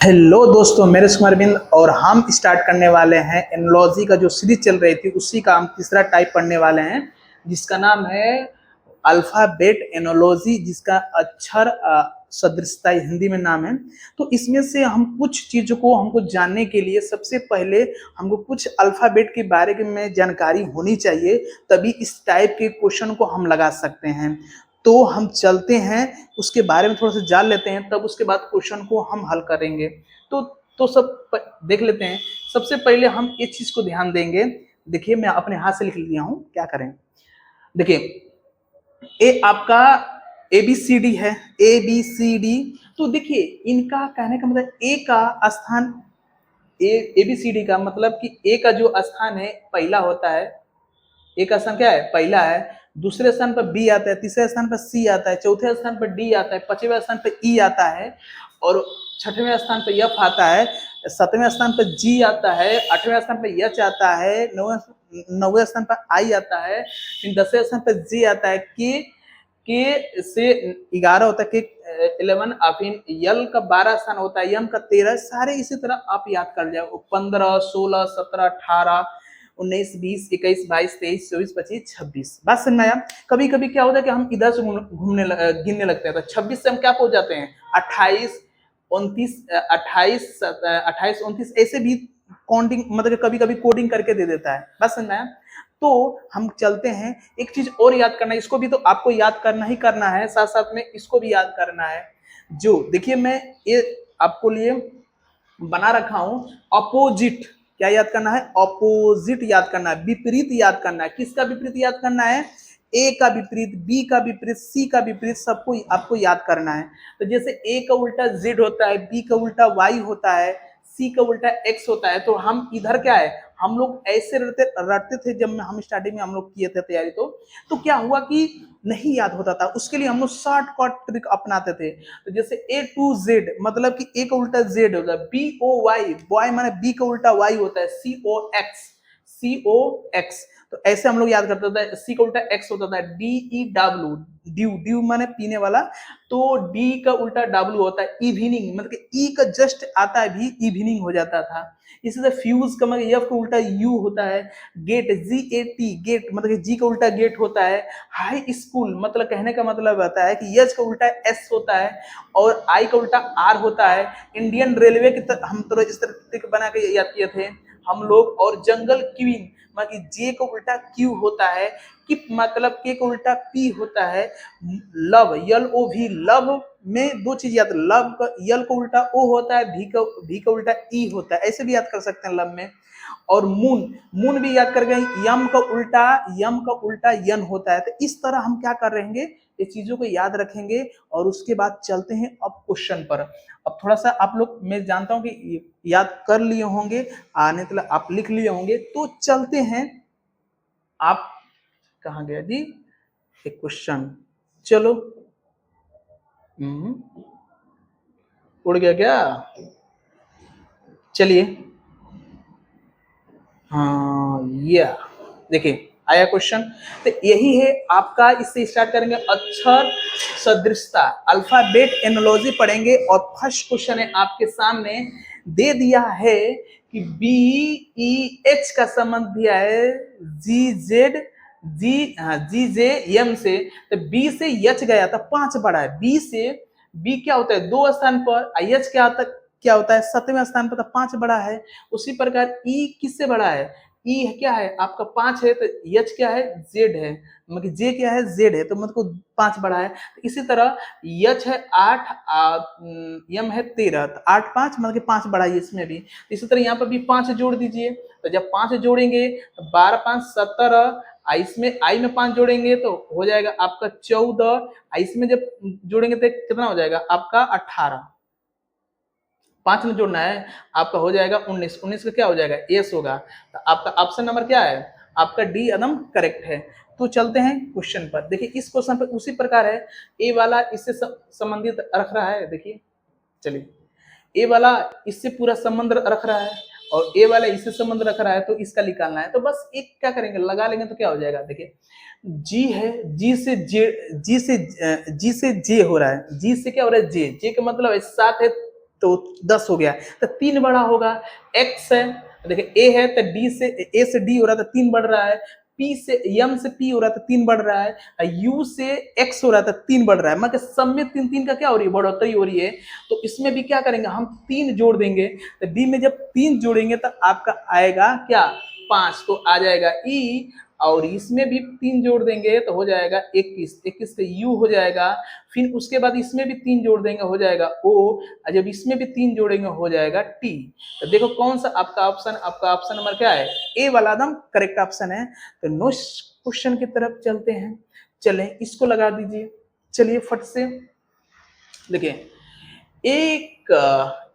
Hello दोस्तों, मेरे कुमार बिंद और हम स्टार्ट करने वाले हैं एनोलॉजी का जो सीरीज चल रही थी उसी का हम तीसरा टाइप पढ़ने वाले हैं, जिसका नाम है अल्फाबेट एनोलॉजी, जिसका अक्षर सदृशता हिंदी में नाम है। तो इसमें से हम कुछ चीजों को हमको जानने के लिए सबसे पहले हमको कुछ अल्फाबेट के बारे में जानकारी होनी चाहिए, तभी इस टाइप के क्वेश्चन को हम लगा सकते हैं। तो हम चलते हैं, उसके बारे में थोड़ा सा जान लेते हैं, तब उसके बाद क्वेश्चन को हम हल करेंगे। तो देख लेते हैं। सबसे पहले हम इस चीज को ध्यान देंगे। देखिए, मैं अपने हाथ से लिख लिया हूं, क्या करें। देखिए, ए आपका ए बी सी डी है, ए बी सी डी। तो देखिए, इनका कहने का मतलब ए का स्थान, ए बी सी डी का मतलब कि ए का जो स्थान है पहला होता है। ए का स्थान क्या है? पहला है। दूसरे स्थान पर बी आता है, तीसरे स्थान पर सी आता है, चौथे स्थान पर डी आता है, पांचवें स्थान पर ई आता है, और छठवें स्थान पर एफ आता है, सातवें स्थान पर जी आता है, आठवें स्थान पर एच आता है, नौवें स्थान पर आई आता है, फिर 10वें स्थान पर जी आता है, के से 11 होता है, के 11, फिर यल का 12 स्थान होता है, यम का 13। सारे इसी तरह आप याद कर जाओ। 15, 16, 17, 18, 19, 20, 21, 22, 23, 24, 25, 26। बात समझ में आया? कभी कभी क्या होता है कि हम इधर से गिनने लगते हैं, तो 26 से हम क्या पहुंच जाते हैं? 28, 29, 28, 28, 29, ऐसे भी काउंटिंग, मतलब कभी कभी कोडिंग करके दे देता है। बात समझ में आया? तो हम चलते हैं। एक चीज और याद करना है, इसको भी तो आपको याद करना ही करना है, साथ साथ में इसको भी याद करना है। जो देखिए, मैं ये आपको लिए बना रखा हूं, अपोजिट। क्या याद करना है? अपोजिट याद करना है, विपरीत याद करना है। किसका विपरीत याद करना है? ए का विपरीत, बी का विपरीत, सी का विपरीत, सबको आपको याद करना है। तो जैसे ए का उल्टा जेड होता है, बी का उल्टा वाई होता है, सी का उल्टा एक्स होता है। तो हम इधर क्या है, हम लोग ऐसे रटते थे जब हम स्टार्टिंग में हम लोग किए थे तैयारी। तो क्या हुआ कि नहीं याद होता था, उसके लिए हम लोग शॉर्टकट ट्रिक अपनाते थे। तो जैसे ए टू जेड, मतलब कि ए का उल्टा जेड होगा, बी ओ वाई, बॉय माने बी का उल्टा वाई होता है, सी ओ एक्स, सी ओ एक्स। तो ऐसे हम लोग याद करते थे। सी का उल्टा एक्स होता था, D E W, due, due माने पीने वाला, तो डी का उल्टा डब्ल्यू होता है इवनिंग, मतलब कि ई का जस्ट आता है भी इवनिंग हो जाता था। इसी तरह फ्यूज का मतलब एफ का उल्टा यू होता है। Gate, G A T, gate मतलब कि जी का उल्टा गेट होता है। हाई स्कूल, मतलब कहने का मतलब होता है कि एच का उल्टा एस होता है, और आई का उल्टा आर होता है। इंडियन रेलवे की हम तो इस तरह बना के याद किए थे हम लोग। और जंगल क्वीन, मतलब जे का उल्टा क्यू होता है। किप मतलब के का उल्टा पी होता है। लव, यल ओ भी, लव में दो चीज याद, लव का यल का उल्टा ओ होता है, भी का उल्टा ई होता है, ऐसे भी याद कर सकते हैं लव में। और मून, मून भी याद कर गए, यम का उल्टा यन होता है। तो इस तरह हम क्या कर रहेंगे, ये चीजों को याद रखेंगे। और उसके बाद चलते हैं अब क्वेश्चन पर। अब थोड़ा सा आप लोग, मैं जानता हूं कि याद कर लिए होंगे, आने तो आप लिख लिए होंगे। तो चलते हैं। आप कहाँ गया जी? एक क्वेश्चन, चलो। उड़ गया क्या? चलिए, हाँ, ये देखिए आया क्वेश्चन। तो यही है आपका, इससे स्टार्ट करेंगे अक्षर सदृशता, अल्फाबेट एनोलॉजी पढ़ेंगे। और फर्स्ट क्वेश्चन है आपके सामने, दे दिया है कि बी ई एच का संबंध दिया है जी जेड, जी जे एम से। तो बी से एच गया था, 5 बढ़ा है। बी से बी क्या होता है 2 स्थान पर, एच क्या होता है 7वें स्थान पर, तो 5 बढ़ा है। उसी प्रकार ई किससे बढ़ा है? ई क्या है आपका 5 है, तो एच क्या है? जेड है, मतलब जे क्या है? जेड है, तो मतलब 5 बढ़ा है। तो इसी तरह एच है 8, एम है 13, तो 8 5 मतलब कि 5 बढ़ा है इसमें भी। इसी तरह यहाँ पर भी 5 जोड़ दीजिए। तो जब 5 जोड़ेंगे तो 12 5 17, इसमें आई में 5 जोड़ेंगे तो हो जाएगा आपका 14, इसमें जब जोड़ेंगे तो कितना हो जाएगा आपका 18। 5 में जोड़ना है, आपका हो जाएगा 19। 19 का क्या हो जाएगा? एस होगा। तो आपका ऑप्शन नंबर क्या है? आपका डी एकदम करेक्ट है। तो चलते हैं क्वेश्चन पर। देखिए, इस क्वेश्चन पर उसी प्रकार है, ए वाला इससे संबंधित रख रहा है। देखिए, चलिए, ए वाला इससे पूरा संबंध रख रहा है, और ए वाला इससे संबंध रख रहा है, तो इसका निकालना है। तो बस एक क्या करेंगे, लगा लेंगे तो क्या हो जाएगा। देखिए, जी है, जी से जे हो रहा है, जी से क्या हो रहा है? जे, जे का मतलब है 7 है, तो 10 हो गया, तो 3 बड़ा होगा। x है, देखिए ए है तो डी से ए से डी हो रहा था, 3 बढ़ रहा है। पी से यम से पी हो रहा था, 3 बढ़ रहा है। यू से एक्स हो रहा था, 3 बढ़ रहा है। मतलब सब में 3 का क्या हो रही है, बढ़ोतरी हो रही है। तो इसमें भी क्या करेंगे हम, 3 जोड़ देंगे। तो डी में जब 3 जोड़ेंगे तो आपका आएगा क्या, 5। तो आ जाएगा ई, और इसमें भी 3 जोड़ देंगे तो हो जाएगा 21। 21 का यू हो जाएगा। फिर उसके बाद इसमें भी 3 जोड़ देंगे हो जाएगा ओ, और जब इसमें भी 3 जोड़ेंगे हो जाएगा टी। तो देखो कौन सा आपका ऑप्शन नंबर क्या है, ए वाला एकदम करेक्ट ऑप्शन है। तो नेक्स्ट क्वेश्चन की तरफ चलते हैं। चलें इसको लगा दीजिए, चलिए फट से देखिए।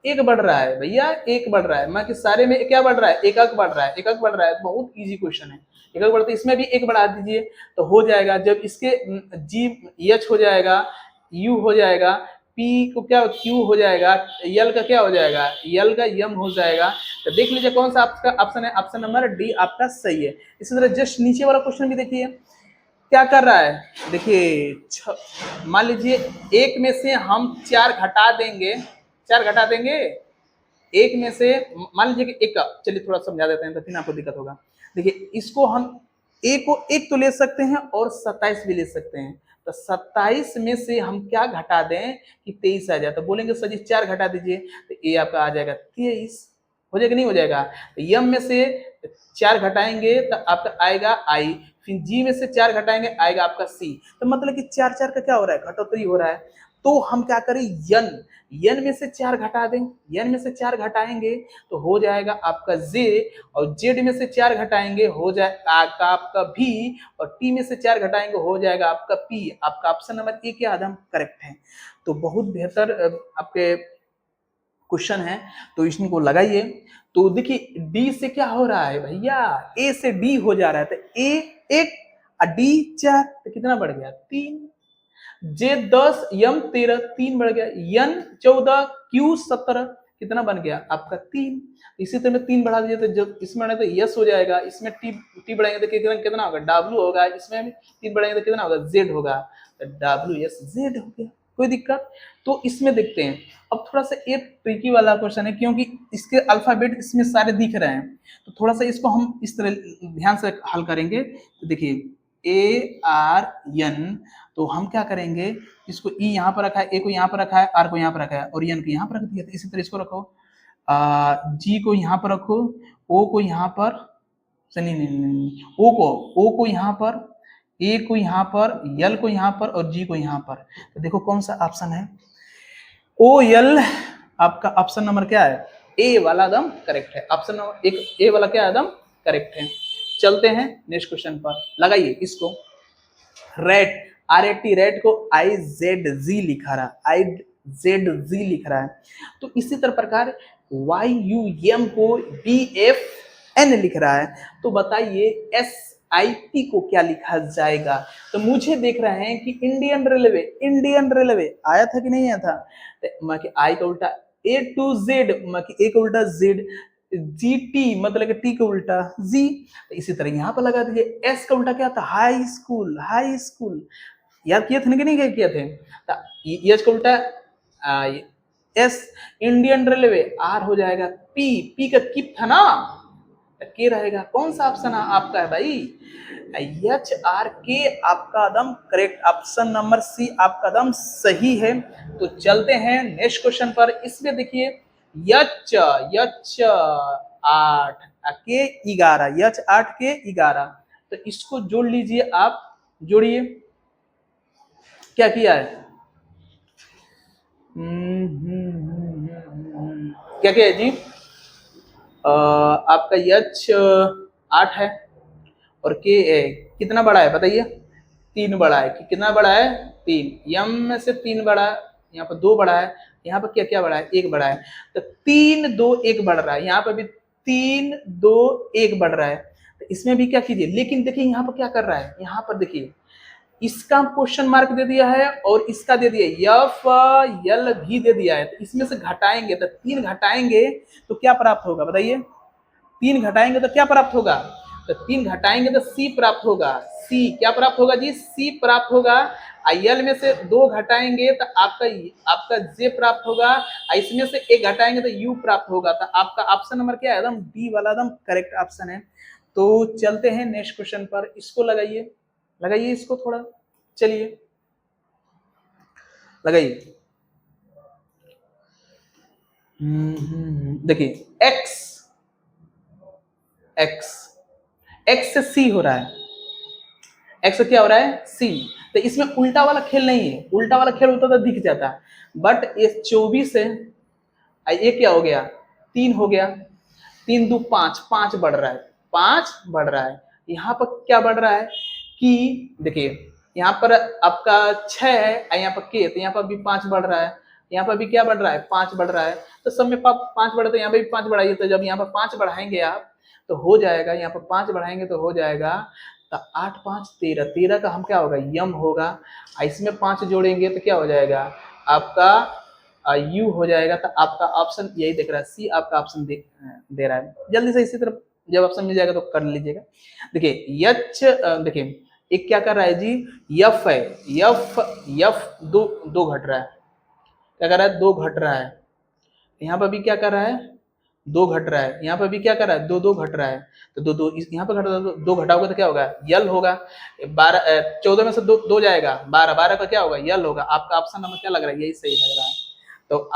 एक बढ़ रहा है भैया, एक बढ़ रहा है, मैं कि सारे में क्या बढ़ रहा है, एक बढ़ रहा है, एक बढ़ रहा है। बहुत इजी क्वेश्चन है। एक बढ़ता है, इसमें भी एक बढ़ा दीजिए तो हो जाएगा। जब इसके जी एच हो जाएगा, यू हो जाएगा, पी को क्या क्यू हो जाएगा, यल का क्या हो जाएगा, यल का यम हो जाएगा। तो देख लीजिए कौन सा आपका ऑप्शन है, ऑप्शन नंबर डी आपका सही है। इसी तरह जस्ट नीचे वाला क्वेश्चन भी देखिए क्या कर रहा है। देखिए मान लीजिए एक में से हम 4 घटा देंगे, 4 घटा देंगे एक में से, मान लीजिए कि एक का, चलिए थोड़ा समझा देते हैं तो फिर आपको दिक्कत होगा। देखिए इसको हम ए को एक तो ले सकते हैं और 27 भी ले सकते हैं। तो 27 में से हम क्या घटा दें कि 23 आ जाए। तो बोलेंगे सर जी 4 घटा दीजिए, तो ए आपका आ जाएगा 23। हो जाएगा नहीं हो जाएगा। तो यम में से 4 घटाएंगे तो आपका आएगा आई, फिर जी में से 4 घटाएंगे आएगा आपका सी। तो मतलब कि 4 का क्या हो रहा है, घटोत्तरी हो रहा है। तो हम क्या करें, यन में से 4 घटा दें, यन में से 4 घटाएंगे तो हो जाएगा आपका जे, और जेड में से 4 घटाएंगे हो जाएगा आपका भी, और टी में से 4 घटाएंगे हो जाएगा आपका पी। आपका ऑप्शन नंबर ए क्या आदम करेक्ट है। तो बहुत बेहतर आपके क्वेश्चन है, तो इसको लगाइए। तो देखिए डी से क्या हो रहा है भैया, ए से डी हो जा रहा है। तो ए 1 और डी 4, तो कितना बढ़ गया 3। जे 10 यम 13, 3 बढ़ गया। यन 14 क्यू 17, कितना बन गया आपका 3। इसी तरह 3 बढ़ा दीजिए तो जब इसमें तो यस हो जाएगा, इसमें टी बढ़ाएंगे तो कितना होगा, डब्ल्यू होगा। इसमें 3 बढ़ाएंगे तो कितना होगा, जेड होगा। तो डब्ल्यू एस जेड हो गया, कोई दिक्कत। तो इसमें देखते हैं अब थोड़ा सा एक ट्रिकी वाला क्वेश्चन है, क्योंकि इसके अल्फाबेट इसमें सारे दिख रहे हैं। तो थोड़ा सा इसको हम इस तरह ध्यान से हल करेंगे। तो देखिए ए आर एन, तो हम क्या करेंगे, इसको ई यहाँ पर रखा है, ए को यहाँ पर रखा है, आर को यहाँ पर रखा है, और एन को यहाँ पर रख दिया। इसी तरह इसको रखो, जी को यहाँ पर रखो, ओ को यहाँ पर, नहीं, ओ को यहाँ पर, ए को यहाँ पर, यल को यहाँ पर, और जी को यहाँ पर। तो देखो कौन सा ऑप्शन है, ओ यल आपका ऑप्शन नंबर क्या है, ए वाला एकदम करेक्ट है। ऑप्शन नंबर एक ए वाला क्या एकदम करेक्ट है। चलते हैं नेक्स्ट क्वेश्चन पर, लगाइए इसको। रेट, RAT रेट को IZZ लिखा रहा है, IZZ लिख रहा है। तो इसी तरह प्रकार YUM को BFN लिख रहा है। तो बताइए SIP को क्या लिखा जाएगा। तो मुझे देख रहे हैं कि इंडियन रेलवे आया था कि नहीं आया था। तो आई का उल्टा A to Z, A का उल्टा Z, GT मतलब कि टी का उल्टा जी। तो इसी तरह यहाँ पर लगा दीजिए। एस का उल्टा क्या था, हाई स्कूल। याद किए थे ना कि नहीं किए थे। एच का उल्टा एस, इंडियन रेलवे। आर हो जाएगा पी का किप था ना, के रहेगा। कौन सा ऑप्शन आपका है भाई, HRK आपका एकदम करेक्ट। ऑप्शन नंबर सी आपका एकदम सही है। तो चलते हैं नेक्स्ट क्वेश्चन पर। इसमें देखिए यच 8 के 11, यच 8 के 11। तो इसको जोड़ लीजिए, आप जोड़िए। क्या किया है, क्या किया है जी, आपका यच 8 है और के कितना बड़ा है बताइए, 3 बड़ा है। कितना बड़ा है, 3। यम में से 3 बड़ा है, यहाँ पर 2 बड़ा है, यहाँ पर क्या क्या बड़ा है, 1 बड़ा है। तो 3 2 1 बढ़ रहा है, यहाँ पर भी 3 2 1 बढ़ रहा है। तो इसमें भी क्या कीजिए, लेकिन देखिए यहाँ पर क्या कर रहा है, यहाँ पर देखिए इसका क्वेश्चन मार्क दे दिया है और इसका दे दिया, यफ यल भी दे दिया है। तो इसमें से घटाएंगे, तो 3 घटाएंगे तो क्या प्राप्त होगा बताइए, 3 घटाएंगे तो क्या प्राप्त होगा, तो 3 घटाएंगे तो सी प्राप्त होगा। सी क्या प्राप्त होगा जी, सी प्राप्त होगा। यल में से 2 घटाएंगे तो आपका आपका जे प्राप्त होगा, इसमें से 1 घटाएंगे तो यू प्राप्त होगा। तो आपका ऑप्शन नंबर क्या है, एकदम डी वाला एकदम करेक्ट ऑप्शन है। तो चलते हैं नेक्स्ट क्वेश्चन पर, इसको लगाइए, लगाइए इसको थोड़ा, चलिए लगाइए। देखिए x x x से c हो रहा है, x से क्या हो रहा है c। तो इसमें उल्टा वाला खेल नहीं है, उल्टा वाला खेल होता तो दिख जाता, बट ये 24 है, ये क्या हो गया 3 हो गया, 3 2 5, 5 बढ़ रहा है, 5 बढ़ रहा है। यहाँ पर क्या बढ़ रहा है कि देखिए यहाँ पर आपका 6 है, यहाँ पर के, तो यहाँ पर भी 5 बढ़ रहा है, यहाँ पर भी क्या बढ़ रहा है 5 बढ़ रहा है। तो सब में 5 बढ़े तो यहाँ पे भी 5 बढ़ाइए। तो जब यहाँ पर 5 बढ़ाएंगे आप तो हो जाएगा, यहाँ पर 5 बढ़ाएंगे तो हो जाएगा, तो 8 5 13, 13 का हम क्या होगा यम होगा, इसमें 5 जोड़ेंगे तो क्या हो जाएगा आपका यू हो जाएगा। तो आपका ऑप्शन यही दिख रहा है, सी आपका ऑप्शन दे रहा है। जल्दी से इसी तरफ जब ऑप्शन मिल जाएगा तो कर लीजिएगा। देखिए यच, देखिए एक क्या कर रहा है जी, यफ है, यफ यफ दो घट रहा है, क्या कर रहा है 2 घट रहा है। यहाँ पर भी क्या कर रहा है 2 घट रहा है, यहाँ पर भी क्या कर रहा है 2 2 घट रहा है। तो 2 2 यहाँ पर घट रहा है, 2 घटाओगे तो क्या होगा यल होगा। 14 में से 2 जाएगा, 12 12 का क्या होगा यल होगा। आपका ऑप्शन नंबर क्या लग रहा है, यही सही लग रहा है। तो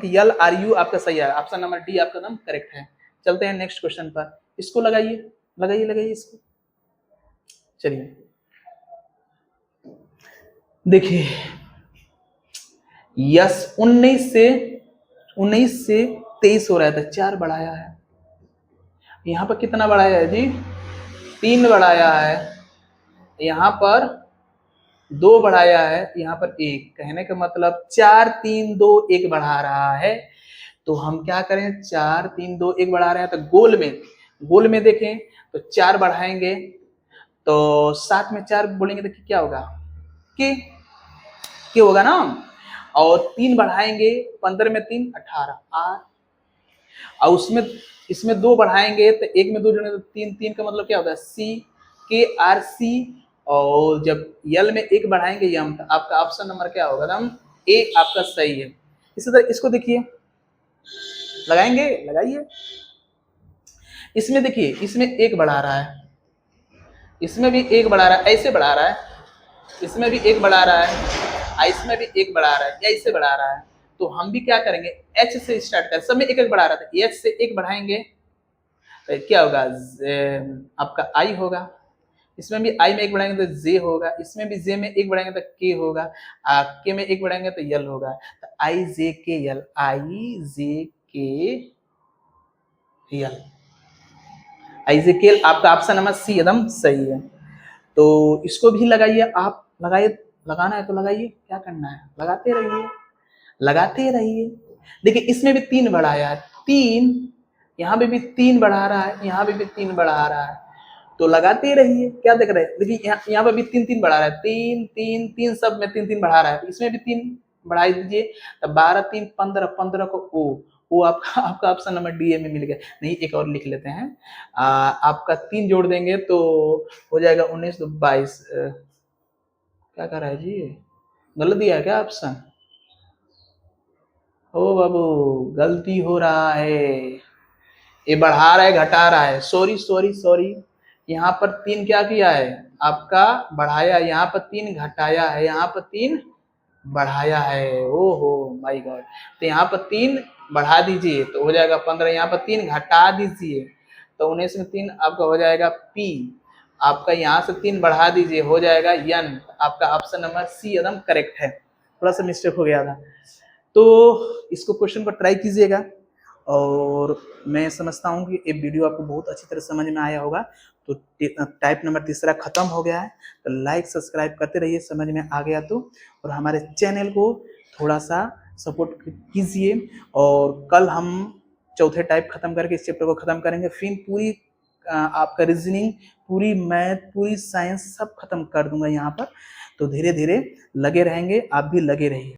यल आर यू आपका सही है, ऑप्शन नंबर डी आपका एकदम करेक्ट है। चलते हैं नेक्स्ट क्वेश्चन पर, इसको लगाइए, लगाइए लगाइए इसको, चलिए देखिए यस 19 से 23 हो रहा था, 4 बढ़ाया है, यहाँ पर कितना बढ़ाया है जी 3 बढ़ाया है, यहाँ पर 2 बढ़ाया है, यहाँ पर 1, कहने का मतलब 4 3 2 1 बढ़ा रहा है। तो हम क्या करें 4 3 2 1 बढ़ा रहे हैं, तो गोल में देखें तो 4 बढ़ाएंगे तो 7 में 4 बोलेंगे तो क्या होगा के होगा ना, और 3 बढ़ाएंगे 15 में 3 18 आर, और उसमें इसमें 2 बढ़ाएंगे तो 1 में 2 जोड़ेंगे तो 3, 3 का मतलब क्या होता है सी के आर सी, और जब यल में 1 बढ़ाएंगे यम, तो आपका ऑप्शन नंबर क्या होगा ना ए आपका सही है। इसी तरह इसको देखिए, लगाएंगे, लगाइए, इसमें देखिए इसमें 1 बढ़ा रहा है, इसमें भी 1 बढ़ा रहा है, ऐसे बढ़ा रहा है, इसमें भी 1 बढ़ा रहा है, इसमें भी 1 बढ़ा रहा है, या ऐसे बढ़ा रहा है। तो हम भी क्या करेंगे एच से स्टार्ट करें, सब में 1 1 बढ़ा रहा था, एच से 1 बढ़ाएंगे तो क्या होगा आपका आई होगा, इसमें भी आई में 1 बढ़ाएंगे तो जे होगा, इसमें भी जे में 1 बढ़ाएंगे तो के होगा, के में 1 बढ़ाएंगे तो यल होगा। तो आई जे के यल, आई जे के यल, आई जे के यल आपका ऑप्शन नंबर सी एकदम सही है। तो इसको भी लगाइए आप, लगाइए, लगाना है तो लगाइए, क्या करना है लगाते रहिए, लगाते रहिए। देखिए इसमें भी 3 बढ़ाया है, 3 यहाँ पे भी 3 बढ़ा रहा है, यहाँ पे भी 3 बढ़ा रहा है, तो लगाते रहिए। क्या देख रहे हैं देखिए यहाँ पे भी 3 3 बढ़ा रहा है, 3 3 3 सब में 3 3 बढ़ा रहा है, इसमें भी 3 बढ़ा दीजिए तो 12 3 15, 15 को वो आपका ऑप्शन नंबर डी में मिल गया। नहीं एक और लिख लेते हैं, आपका 3 जोड़ देंगे तो हो जाएगा 19 तो 22, क्या कर रहा है जी गलत दिया क्या ऑप्शन, ओ बाबू गलती हो रहा है, ये बढ़ा रहा है घटा रहा है, सॉरी सॉरी सॉरी, यहाँ पर 3 क्या किया है आपका बढ़ाया, यहाँ पर 3 घटाया है, यहाँ पर 3 बढ़ाया है, ओहो माय गॉड। तो यहाँ पर 3 बढ़ा दीजिए तो हो जाएगा 15, यहाँ पर 3 घटा दीजिए तो 19 में 3 आपका हो जाएगा पी, आपका यहाँ से 3 बढ़ा दीजिए हो जाएगा एन। आपका ऑप्शन नंबर सी एकदम करेक्ट है, थोड़ा सा मिस्टेक हो गया था। तो इसको क्वेश्चन को ट्राई कीजिएगा, और मैं समझता हूँ कि ये वीडियो आपको बहुत अच्छी तरह समझ में आया होगा। तो टाइप नंबर 3 खत्म हो गया है, तो लाइक सब्सक्राइब करते रहिए समझ में आ गया तो, और हमारे चैनल को थोड़ा सा सपोर्ट कीजिए। और कल हम चौथे टाइप खत्म करके इस चैप्टर को खत्म करेंगे, फिर पूरी आपका रीजनिंग, पूरी मैथ, पूरी साइंस सब खत्म कर दूंगा यहाँ पर। तो धीरे धीरे लगे रहेंगे, आप भी लगे रहिए।